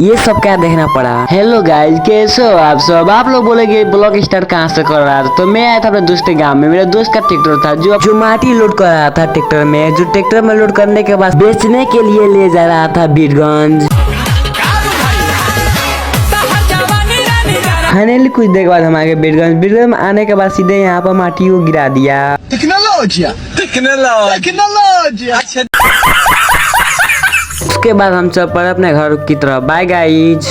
ये सब क्या देखना पड़ा। हेलो गाइज, कैसे हो आप सब। आप लोग बोलेंगे ब्लॉग स्टार्ट कहाँ से कर रहा था, तो मैं आया था अपने दोस्त के गांव में। मेरे दोस्त का ट्रैक्टर था जो माटी लोड कर रहा था ट्रैक्टर में, जो ट्रैक्टर में लोड करने के बाद बेचने के लिए ले जा रहा था बीरगंज। फाइनली कुछ देर के बाद हम आगे बीरगंज में आने के बाद सीधे यहाँ पर माटी को गिरा दिया। उसके बाद हम सब पर अपने घर की तरफ। Bye guys.